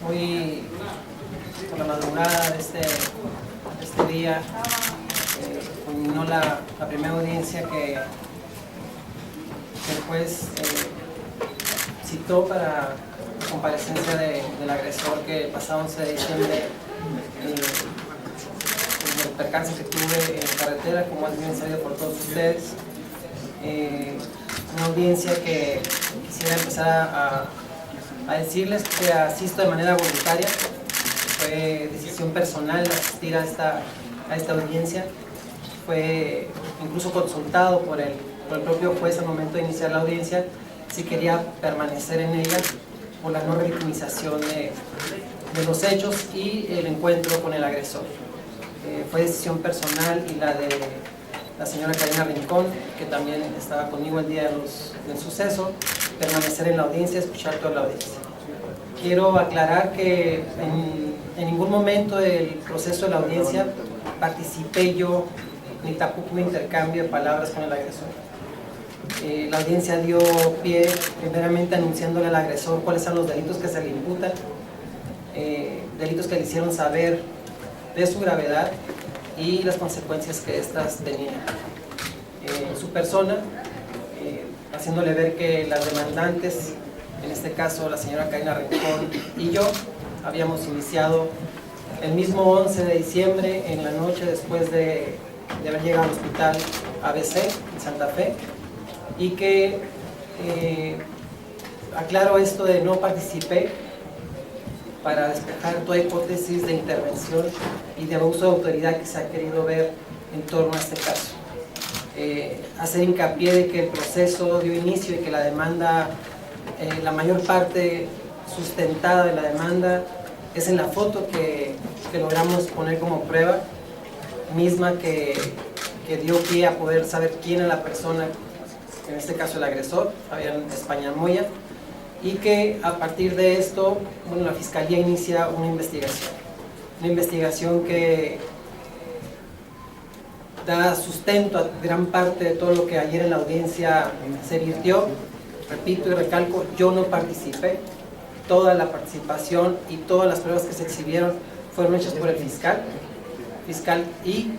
Hoy, por la madrugada de este día, culminó la primera audiencia que el juez citó para la comparecencia del agresor, que el pasado 11 de diciembre, el percance que tuve en carretera, como es bien sabido por todos ustedes. Una audiencia que quisiera empezar a decirles que asisto de manera voluntaria. Fue decisión personal asistir a esta audiencia. Fue incluso consultado por el propio juez al momento de iniciar la audiencia si quería permanecer en ella por la no revictimización de los hechos y el encuentro con el agresor. Fue decisión personal y la de la señora Karina Rincón, que también estaba conmigo el día del suceso, permanecer en la audiencia, escuchar toda la audiencia. Quiero aclarar que en ningún momento del proceso de la audiencia participé yo, ni tampoco un intercambio de palabras con el agresor. La audiencia dio pie primeramente anunciándole al agresor cuáles son los delitos que se le imputan, delitos que le hicieron saber de su gravedad y las consecuencias que éstas tenían. Su persona, haciéndole ver que las demandantes, en este caso la señora Karina Rincón y yo, habíamos iniciado el mismo 11 de diciembre en la noche después de haber llegado al hospital ABC en Santa Fe, y que aclaro esto de no participé para despejar toda hipótesis de intervención y de abuso de autoridad que se ha querido ver en torno a este caso. Hacer hincapié de que el proceso dio inicio y que la demanda, la mayor parte sustentada de la demanda es en la foto que logramos poner como prueba, misma que dio pie a poder saber quién es la persona, en este caso el agresor, Fabián España Moya, y que a partir de esto, bueno, la Fiscalía inicia una investigación que da sustento a gran parte de todo lo que ayer en la audiencia se virtió. Repito y recalco, yo no participé. Toda la participación y todas las pruebas que se exhibieron fueron hechas por el fiscal y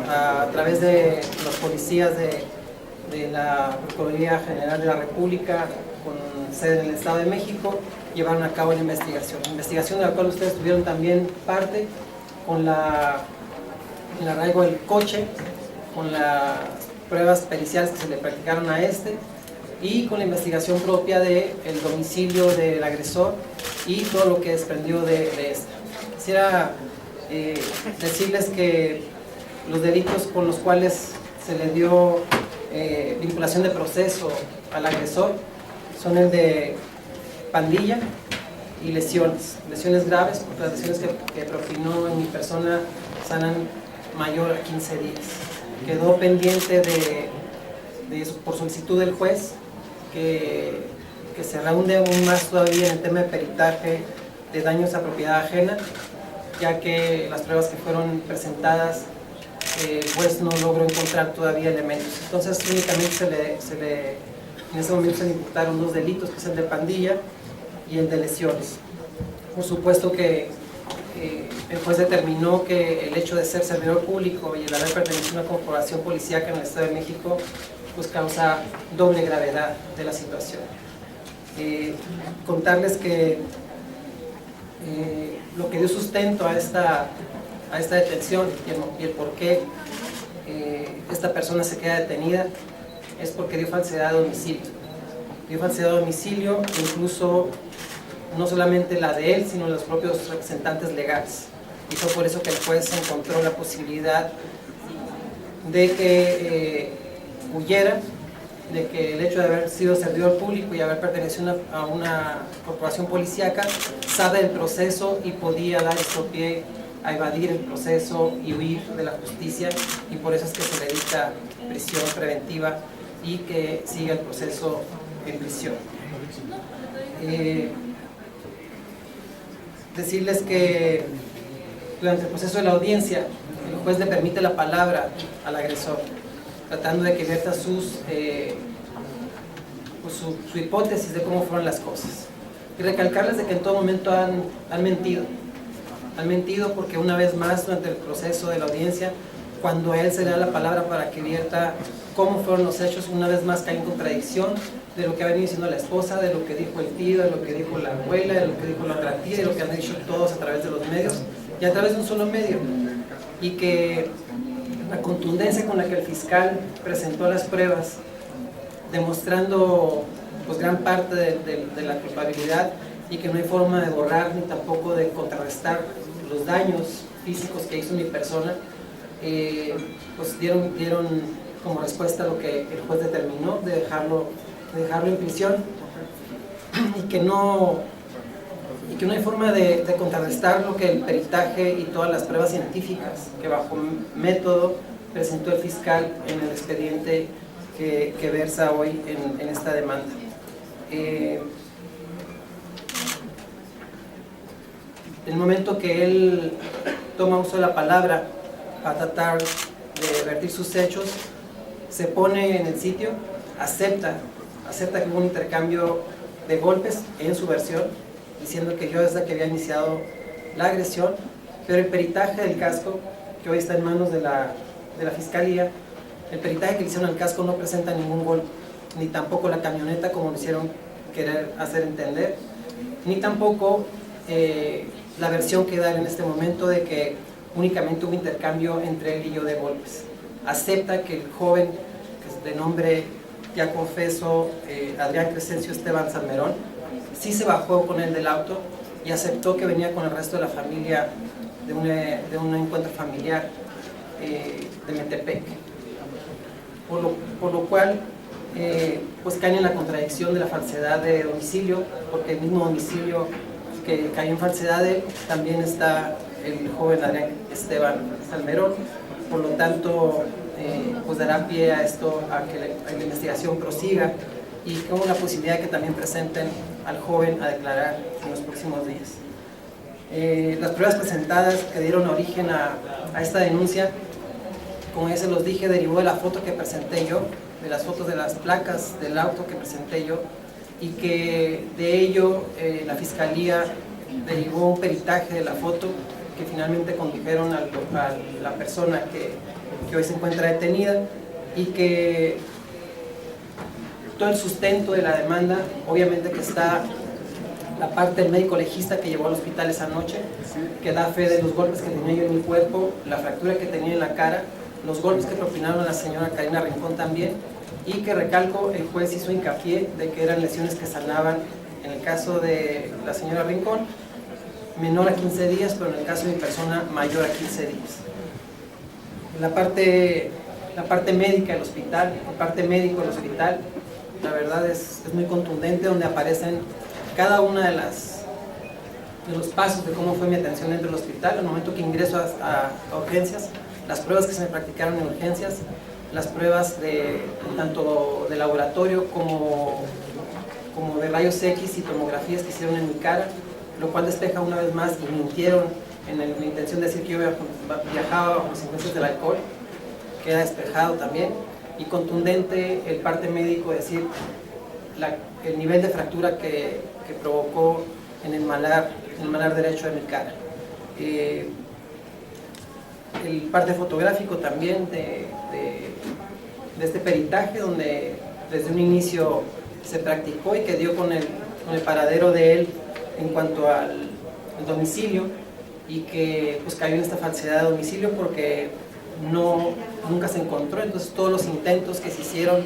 a través de los policías de la Procuraduría General de la República, con sede en el Estado de México, llevaron a cabo la investigación de la cual ustedes tuvieron también parte, con el arraigo del coche, con las pruebas periciales que se le practicaron a este, y con la investigación propia del domicilio del agresor y todo lo que desprendió de esta. Quisiera decirles que los delitos con los cuales se le dio vinculación de proceso al agresor son el de pandilla y lesiones graves, porque las lesiones que propinó en mi persona sanan mayor a 15 días. Quedó pendiente por solicitud del juez que se reúne aún más todavía en el tema de peritaje de daños a propiedad ajena, ya que las pruebas que fueron presentadas, pues no logró encontrar todavía elementos. Entonces únicamente en ese momento se le imputaron dos delitos, que es el de pandilla y el de lesiones. Por supuesto que el juez determinó que el hecho de ser servidor público y el haber pertenecido a una corporación policíaca en el Estado de México pues causa doble gravedad de la situación. Contarles que lo que dio sustento a esta detención y el por qué esta persona se queda detenida es porque dio falsedad de domicilio. Dio falsedad de domicilio, incluso no solamente la de él, sino los propios representantes legales. Y fue por eso que el juez encontró la posibilidad de que huyera, de que el hecho de haber sido servidor público y haber pertenecido a una corporación policíaca sabe el proceso y podía dar esto pie a evadir el proceso y huir de la justicia, y por eso es que se le dicta prisión preventiva y que siga el proceso en prisión. Decirles que durante el proceso de la audiencia el juez le permite la palabra al agresor, tratando de que vierta su hipótesis de cómo fueron las cosas. y recalcarles de que en todo momento han mentido. Han mentido porque una vez más durante el proceso de la audiencia, cuando a él se le da la palabra para que vierta cómo fueron los hechos, una vez más cae en contradicción de lo que ha venido diciendo la esposa, de lo que dijo el tío, de lo que dijo la abuela, de lo que dijo la otra tía, de lo que han dicho todos a través de los medios y a través de un solo medio. Y que la contundencia con la que el fiscal presentó las pruebas, demostrando pues gran parte de la culpabilidad, y que no hay forma de borrar ni tampoco de contrarrestar los daños físicos que hizo mi persona, pues dieron como respuesta a lo que el juez determinó, de dejarlo en prisión, y que no hay forma de contrarrestar lo que el peritaje y todas las pruebas científicas que bajo método presentó el fiscal en el expediente que versa hoy en esta demanda. En el momento que él toma uso de la palabra para tratar de vertir sus hechos, se pone en el sitio, acepta que hubo un intercambio de golpes en su versión, diciendo que yo desde que había iniciado la agresión, pero el peritaje del casco, que hoy está en manos de la fiscalía, el peritaje que le hicieron al casco no presenta ningún golpe, ni tampoco la camioneta como lo hicieron querer hacer entender, ni tampoco la versión que da en este momento de que únicamente hubo intercambio entre él y yo de golpes. Acepta que el joven, que es de nombre ya confeso, Adrián Crescencio Esteban Salmerón, sí se bajó con él del auto y aceptó que venía con el resto de la familia de un encuentro familiar de Metepec. Por lo cual, pues caen en la contradicción de la falsedad de domicilio, porque el mismo domicilio que cayó en falsedad de él, también está el joven Adrián Esteban Salmerón. Por lo tanto, pues dará pie a esto, a que la investigación prosiga y con la posibilidad de que también presenten al joven a declarar en los próximos días. Las pruebas presentadas que dieron origen a esta denuncia, como ya se los dije, derivó de la foto que presenté yo, de las fotos de las placas del auto que presenté yo, y que de ello la fiscalía derivó un peritaje de la foto que finalmente condujeron a la persona que hoy se encuentra detenida, y que todo el sustento de la demanda, obviamente que está la parte del médico legista que llevó al hospital esa noche, que da fe de los golpes que tenía yo en mi cuerpo, la fractura que tenía en la cara, los golpes que propinaron a la señora Karina Rincón también, y que recalco, el juez hizo hincapié de que eran lesiones que sanaban, en el caso de la señora Rincón, menor a 15 días, pero en el caso de mi persona, mayor a 15 días. La parte médica del hospital, el parte médico del hospital, la verdad es muy contundente, donde aparecen cada una de los pasos de cómo fue mi atención dentro del hospital, el momento que ingreso a urgencias, las pruebas que se me practicaron en urgencias, las pruebas tanto de laboratorio como de rayos X y tomografías que hicieron en mi cara, lo cual despeja una vez más, y mintieron en la intención de decir que yo viajaba bajo los influencias del alcohol, queda despejado también, y contundente el parte médico, decir el nivel de fractura que provocó en el malar derecho de mi cara. El parte fotográfico también de este peritaje, donde desde un inicio se practicó y que dio con el paradero de él en cuanto al domicilio, y que pues cayó en esta falsedad de domicilio porque nunca se encontró. Entonces todos los intentos que se hicieron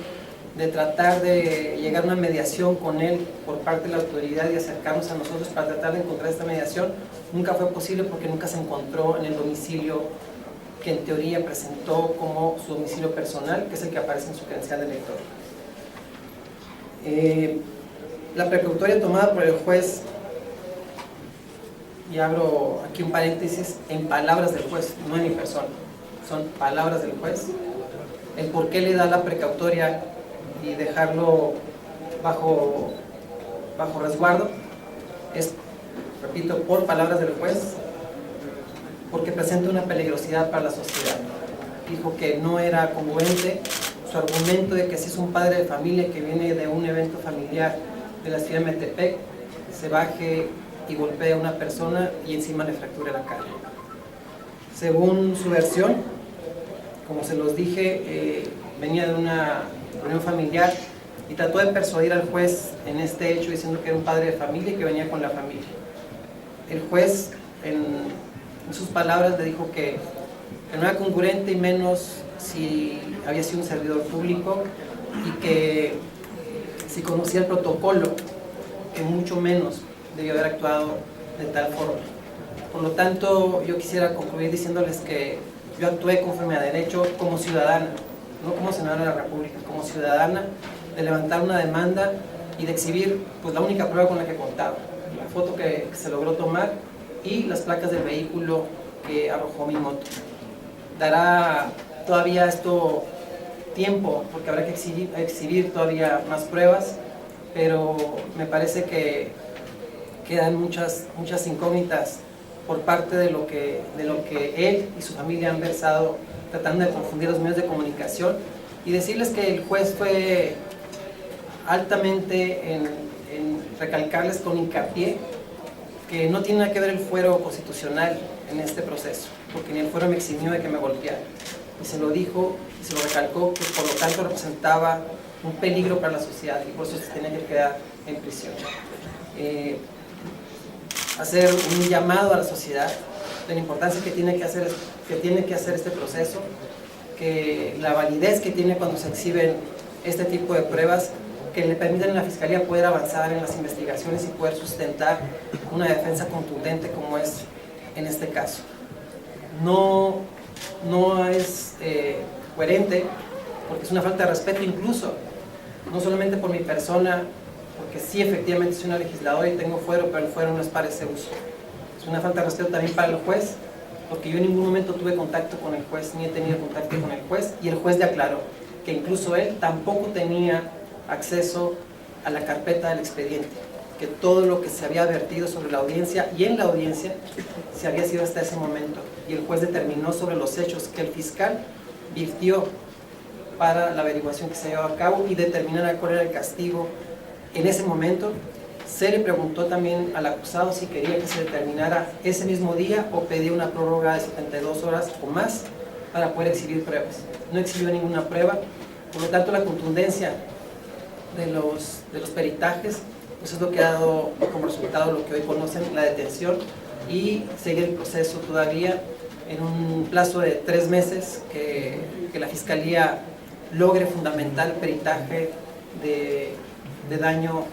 de tratar de llegar a una mediación con él por parte de la autoridad y acercarnos a nosotros para tratar de encontrar esta mediación, nunca fue posible porque nunca se encontró en el domicilio que en teoría presentó como su domicilio personal, que es el que aparece en su credencial de lector. La precautoria tomada por el juez, y abro aquí un paréntesis, en palabras del juez, no en mi persona, son palabras del juez, el por qué le da la precautoria y dejarlo bajo resguardo, es, repito, por palabras del juez, porque presenta una peligrosidad para la sociedad. Dijo que no era congruente su argumento de que si es un padre de familia que viene de un evento familiar de la ciudad de Metepec, se baje y golpee a una persona y encima le fracture la cara. Según su versión, como se los dije, venía de una reunión familiar y trató de persuadir al juez en este hecho diciendo que era un padre de familia y que venía con la familia. El juez, en sus palabras, le dijo que no era congruente, y menos si había sido un servidor público, y que si conocía el protocolo, que mucho menos debió haber actuado de tal forma. Por lo tanto, yo quisiera concluir diciéndoles que yo actué conforme a derecho como ciudadana, no como senadora de la República, como ciudadana, de levantar una demanda y de exhibir pues la única prueba con la que contaba, la foto que se logró tomar y las placas del vehículo que arrojó mi moto. Dará todavía esto tiempo, porque habrá que exhibir todavía más pruebas, pero me parece que quedan muchas incógnitas por parte de lo que él y su familia han versado, tratando de confundir los medios de comunicación, y decirles que el juez fue altamente en recalcarles con hincapié que no tiene nada que ver el fuero constitucional en este proceso, porque ni el fuero me eximió de que me golpeara, y se lo dijo y se lo recalcó, que por lo tanto representaba un peligro para la sociedad y por eso se tenía que quedar en prisión. Hacer un llamado a la sociedad de la importancia que tiene que hacer este proceso, que la validez que tiene cuando se exhiben este tipo de pruebas, que le permiten a la Fiscalía poder avanzar en las investigaciones y poder sustentar una defensa contundente como es en este caso. No es coherente, porque es una falta de respeto incluso, no solamente por mi persona, porque sí, efectivamente soy una legisladora y tengo fuero, pero el fuero no es para ese uso. Es una falta de respeto también para el juez, porque yo en ningún momento tuve contacto con el juez, ni he tenido contacto con el juez, y el juez le aclaró que incluso él tampoco tenía acceso a la carpeta del expediente, que todo lo que se había advertido sobre la audiencia y en la audiencia se había sido hasta ese momento, y el juez determinó sobre los hechos que el fiscal virtió para la averiguación que se llevaba a cabo y determinar cuál era el castigo en ese momento. Se le preguntó también al acusado si quería que se determinara ese mismo día o pedía una prórroga de 72 horas o más para poder exhibir pruebas. No exhibió ninguna prueba, por lo tanto la contundencia de los peritajes pues es lo que ha dado como resultado lo que hoy conocen, la detención, y seguir el proceso todavía en un plazo de 3 meses que la Fiscalía logre fundamentar el peritaje de daño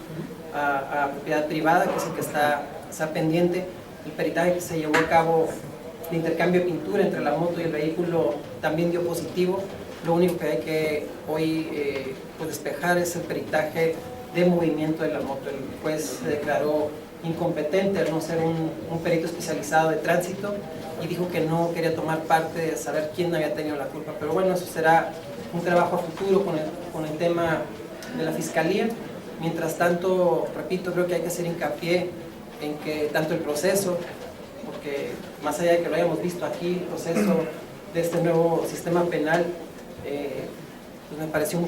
a propiedad privada, que es el que está pendiente. El peritaje que se llevó a cabo de intercambio de pintura entre la moto y el vehículo también dio positivo. Lo único que hay que hoy pues despejar es el peritaje de movimiento de la moto. El juez se declaró incompetente al no ser un perito especializado de tránsito y dijo que no quería tomar parte de saber quién había tenido la culpa. Pero bueno, eso será un trabajo a futuro con el tema de la Fiscalía. Mientras tanto, repito, creo que hay que hacer hincapié en que tanto el proceso, porque más allá de que lo hayamos visto aquí, el proceso de este nuevo sistema penal, pues me pareció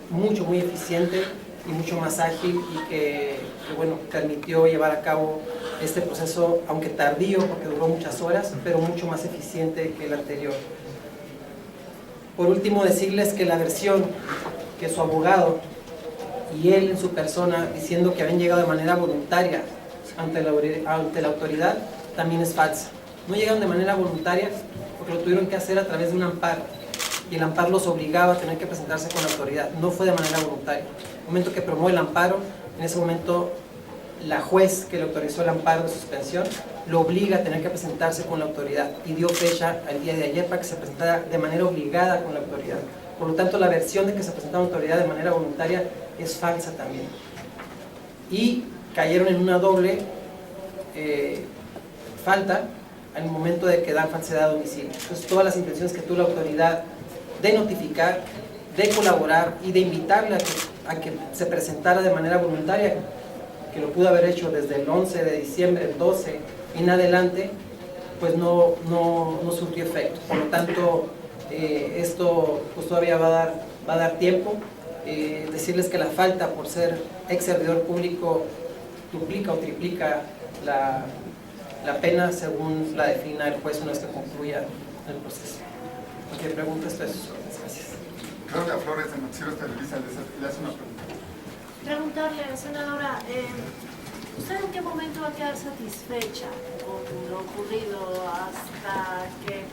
muy eficiente y mucho más ágil, y que bueno, permitió llevar a cabo este proceso, aunque tardío porque duró muchas horas, pero mucho más eficiente que el anterior. Por último, decirles que la versión que su abogado y él en su persona diciendo que habían llegado de manera voluntaria ante la autoridad también es falsa. No llegaron de manera voluntaria porque lo tuvieron que hacer a través de un amparo, y el amparo los obligaba a tener que presentarse con la autoridad, no fue de manera voluntaria. En el momento que promueve el amparo, en ese momento la juez que le autorizó el amparo de suspensión lo obliga a tener que presentarse con la autoridad, y dio fecha al día de ayer para que se presentara de manera obligada con la autoridad. Por lo tanto, la versión de que se presentaba autoridad de manera voluntaria es falsa también. Y cayeron en una doble falta al momento de que dan falsedad a domicilio. Entonces, todas las intenciones que tuvo la autoridad de notificar, de colaborar y de invitarle a que se presentara de manera voluntaria, que lo pudo haber hecho desde el 11 de diciembre, el 12 en adelante, pues no surtió efecto. Por lo tanto, esto pues todavía va a dar tiempo. Decirles que la falta por ser ex servidor público duplica o triplica la pena según la defina el juez una vez que concluya el proceso. Cualquier pregunta, esto es sus órdenes. Gracias. Claudia Flores, de Noticiero Televisa, le hace una pregunta. Preguntarle, senadora, ¿usted en qué momento va a quedar satisfecha con lo ocurrido hasta que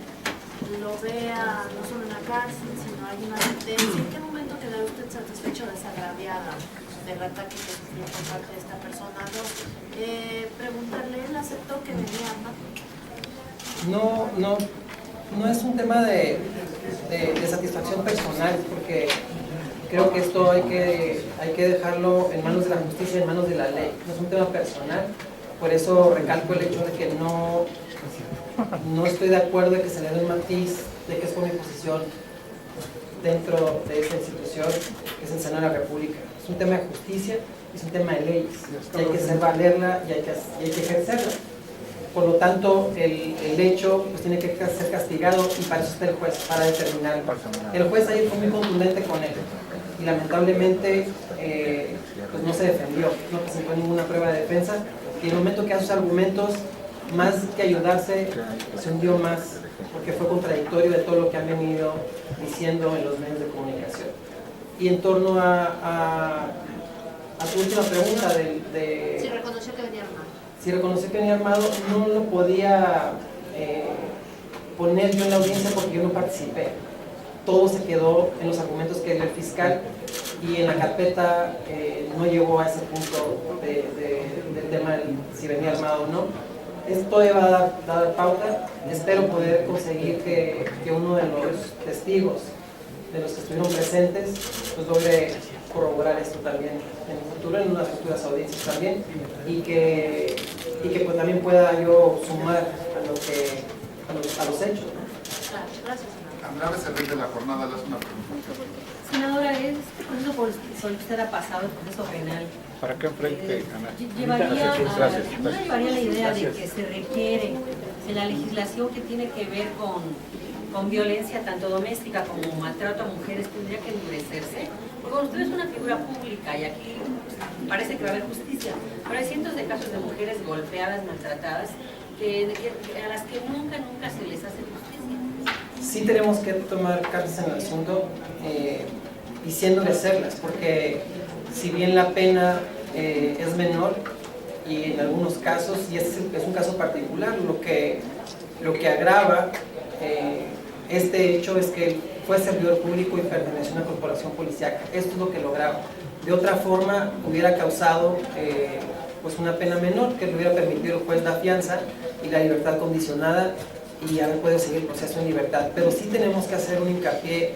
lo vea no solo en la cárcel, sino hay una sentencia? ¿En qué momento quedará usted satisfecho o desagraviada del ataque que sufrió por parte de esta persona? Preguntarle, ¿él aceptó que venía armado? No es un tema de satisfacción personal, porque creo que esto hay que dejarlo en manos de la justicia, en manos de la ley. No es un tema personal, por eso recalco el hecho de que no estoy de acuerdo de que se le dé un matiz de que es por mi posición dentro de esta institución, que es el Senado de la República. Es un tema de justicia, es un tema de leyes, y hay que hacer valerla y hay que ejercerla. Por lo tanto, el hecho pues, tiene que ser castigado, y para eso está el juez, para determinarlo. El juez ayer fue muy contundente con él, y lamentablemente pues no se defendió, no presentó ninguna prueba de defensa, y en el momento que hace sus argumentos, más que ayudarse, se hundió más, porque fue contradictorio de todo lo que han venido diciendo en los medios de comunicación. Y en torno a tu última pregunta Si reconoció que venía armado. Si reconoció que venía armado, no lo podía poner yo en la audiencia porque yo no participé. Todo se quedó en los argumentos que dio el fiscal, y en la carpeta no llegó a ese punto del tema de si venía armado o no. Esto va a dar pauta. Espero poder conseguir que uno de los testigos, de los que estuvieron presentes, pues logre corroborar esto también en el futuro, en unas futuras audiencias también, y que pues también pueda yo sumar a los hechos, ¿no? Gracias, senadora. Andrés Herrera de La Jornada le hace una pregunta. Senadora, este proceso por el que usted ha pasado, el proceso penal, ¿Para qué enfrente, Ana? ¿no llevaría la idea de que se requiere en la legislación que tiene que ver con violencia tanto doméstica como maltrato a mujeres, tendría que endurecerse? Porque usted es una figura pública y aquí parece que va a haber justicia, pero hay cientos de casos de mujeres golpeadas, maltratadas, a las que nunca se les hace justicia. Sí tenemos que tomar cartas en el asunto, y siendo hacerlas, porque si bien la pena es menor, y en algunos casos, y es un caso particular, lo que agrava este hecho es que él fue servidor público y perteneció a una corporación policíaca. Esto es lo que lo agrava. De otra forma hubiera causado pues una pena menor, que le hubiera permitido el juez la fianza y la libertad condicionada, y haber podido seguir el proceso en libertad. Pero sí tenemos que hacer un hincapié,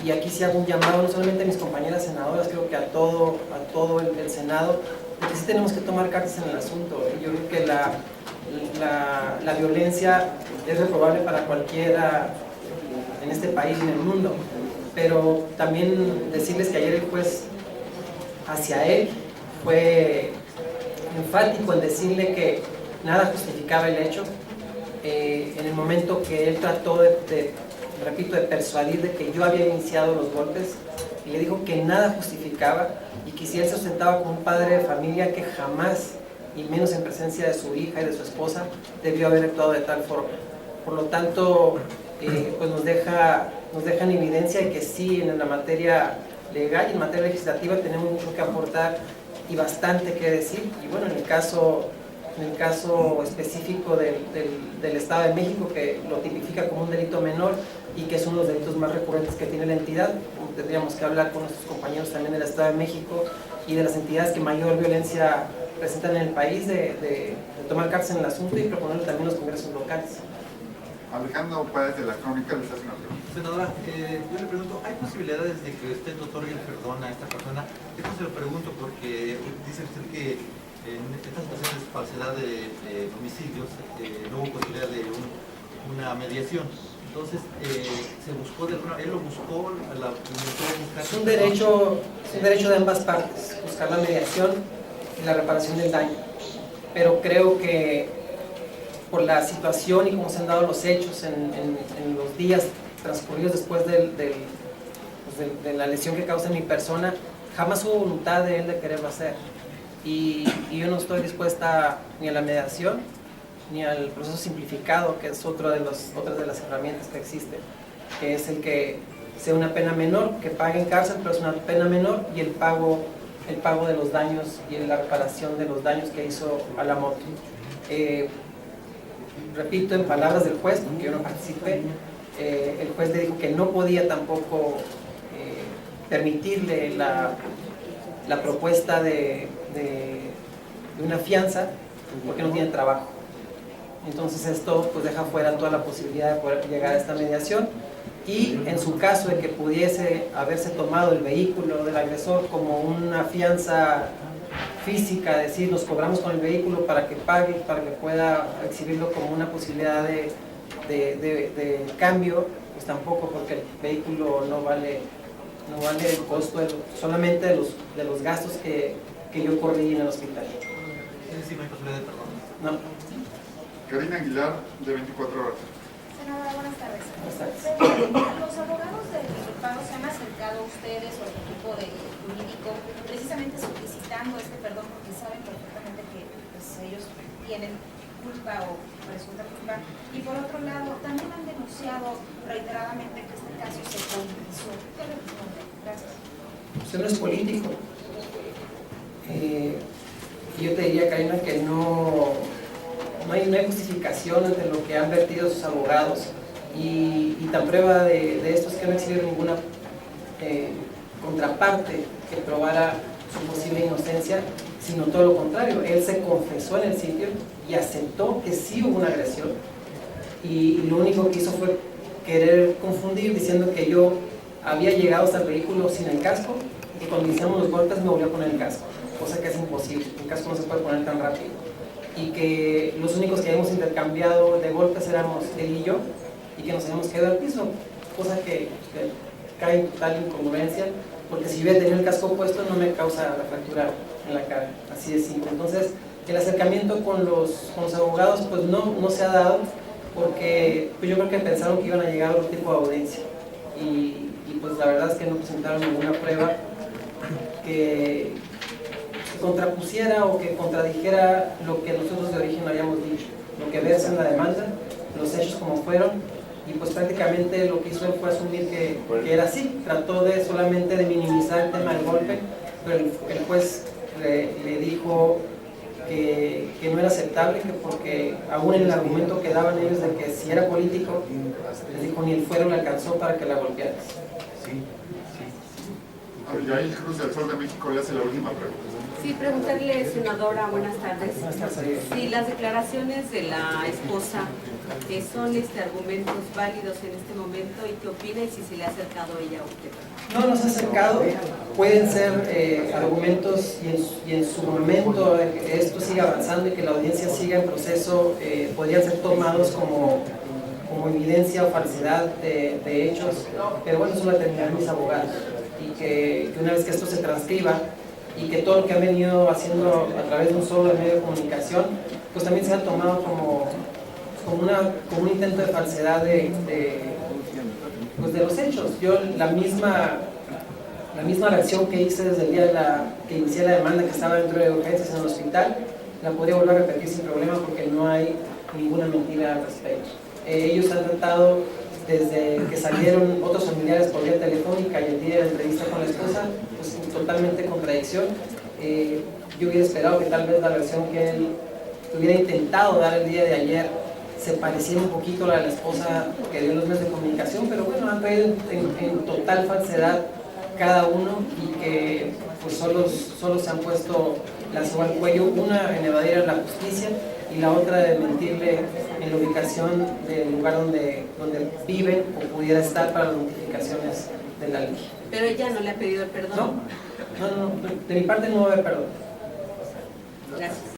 y aquí sí hago un llamado no solamente a mis compañeras senadoras, creo que a todo el Senado, porque sí tenemos que tomar cartas en el asunto. Yo creo que la violencia es reprobable para cualquiera en este país y en el mundo, pero también decirles que ayer el juez hacia él fue enfático en decirle que nada justificaba el hecho. En el momento que él trató de persuadir de que yo había iniciado los golpes, y le dijo que nada justificaba, y que si él se sustentaba como un padre de familia, que jamás, y menos en presencia de su hija y de su esposa, debió haber actuado de tal forma. Por lo tanto, pues nos deja en evidencia de que sí, en la materia legal y en materia legislativa tenemos mucho que aportar y bastante que decir. Y bueno, en el caso específico del Estado de México, que lo tipifica como un delito menor y que es uno de los delitos más recurrentes que tiene la entidad, tendríamos que hablar con nuestros compañeros también del Estado de México y de las entidades que mayor violencia presentan en el país, de tomar cartas en el asunto y proponerlo también en los congresos locales. Alejandro Páez de La Crónica les hace una pregunta. Senadora, yo le pregunto, ¿hay posibilidades de que usted otorgue el perdón a esta persona? Esto se lo pregunto porque dice usted que en estas situaciones de falsedad de homicidios no hubo posibilidad de una mediación. Entonces, se buscó, él lo buscó, es un derecho de ambas partes, buscar la mediación y la reparación del daño. Pero creo que por la situación y cómo se han dado los hechos en los días transcurridos después de la lesión que causa en mi persona, jamás hubo voluntad de él de quererlo hacer. y yo no estoy dispuesta ni a la mediación ni al proceso simplificado, que es otras de las herramientas que existen, que es el que sea una pena menor, que pague en cárcel, pero es una pena menor, y el pago de los daños y la reparación de los daños que hizo a la moto. Repito, en palabras del juez, porque yo no participé, el juez le dijo que no podía tampoco permitirle la propuesta de una fianza porque no tiene trabajo. Entonces esto pues deja fuera toda la posibilidad de poder llegar a esta mediación, y en su caso de que pudiese haberse tomado el vehículo del agresor como una fianza física, es decir, nos cobramos con el vehículo para que pague, para que pueda exhibirlo como una posibilidad de cambio, pues tampoco, porque el vehículo no vale el costo solamente de los gastos que yo corrí en el hospital. Es decir, no hay posibilidad de perdón. No. Karina Aguilar, de 24 horas. Senadora, buenas tardes. Exacto. Los abogados del imputado se han acercado a ustedes o al equipo jurídico precisamente solicitando este perdón porque saben perfectamente que pues, ellos tienen culpa o presunta culpa, y por otro lado también han denunciado reiteradamente que este caso se politizó. ¿Qué le responde? Gracias. Usted no es político. Yo te diría, Karina, que no hay justificación ante lo que han vertido sus abogados, y tan prueba de esto es que no existe ninguna contraparte que probara su posible inocencia, sino todo lo contrario. Él se confesó en el sitio y aceptó que sí hubo una agresión, y lo único que hizo fue querer confundir diciendo que yo había llegado hasta el vehículo sin el casco, y cuando hicimos los golpes me volvió a poner el casco, cosa que es imposible, el casco no se puede poner tan rápido, y que los únicos que habíamos intercambiado de golpes éramos él y yo, y que nos habíamos quedado al piso, cosa que cae en total incongruencia, porque si hubiera tenido el casco puesto no me causa la fractura en la cara, así de simple. Entonces el acercamiento con los abogados pues no se ha dado, porque pues yo creo que pensaron que iban a llegar a otro tipo de audiencia, y pues la verdad es que no presentaron ninguna prueba que contrapusiera o que contradijera lo que nosotros de origen habíamos dicho, lo que versa en la demanda, los hechos como fueron, y pues prácticamente lo que hizo él fue asumir que era así. Trató solamente de minimizar el tema del golpe, pero el juez le dijo que no era aceptable, que porque aún en el argumento que daban ellos de que si era político, les dijo ni el fuero le alcanzó para que la golpearas. Abigail Cruz, del Sol de México, le hace la última pregunta. Sí, preguntarle, senadora, buenas tardes. Buenas tardes. Si las declaraciones de la esposa son argumentos válidos en este momento, y qué opina, y si se le ha acercado ella a usted. No nos ha acercado, pueden ser argumentos, y en su momento que esto siga avanzando y que la audiencia siga en proceso, podrían ser tomados como evidencia o falsedad de hechos, pero bueno, eso lo determinarán mis abogados, y que una vez que esto se transcriba y que todo lo que han venido haciendo a través de un solo medio de comunicación, pues también se ha tomado como un intento de falsedad de los hechos. Yo la misma reacción que hice desde el día que inicié la demanda, que estaba dentro de urgencias en el hospital, la podría volver a repetir sin problema, porque no hay ninguna mentira al respecto. Ellos han tratado, desde que salieron otros familiares por vía telefónica y el día de la entrevista con la esposa, pues totalmente contradicción. Yo hubiera esperado que tal vez la versión que él hubiera intentado dar el día de ayer se pareciera un poquito a la de la esposa que dio en los medios de comunicación, pero bueno, han traído en total falsedad cada uno, y que pues solo se han puesto la soga al cuello, una en evadir la justicia y la otra de mentirle en la ubicación del lugar donde vive o pudiera estar para las notificaciones de la ley. Pero ella no le ha pedido el perdón. No, de mi parte no va a haber perdón. Gracias.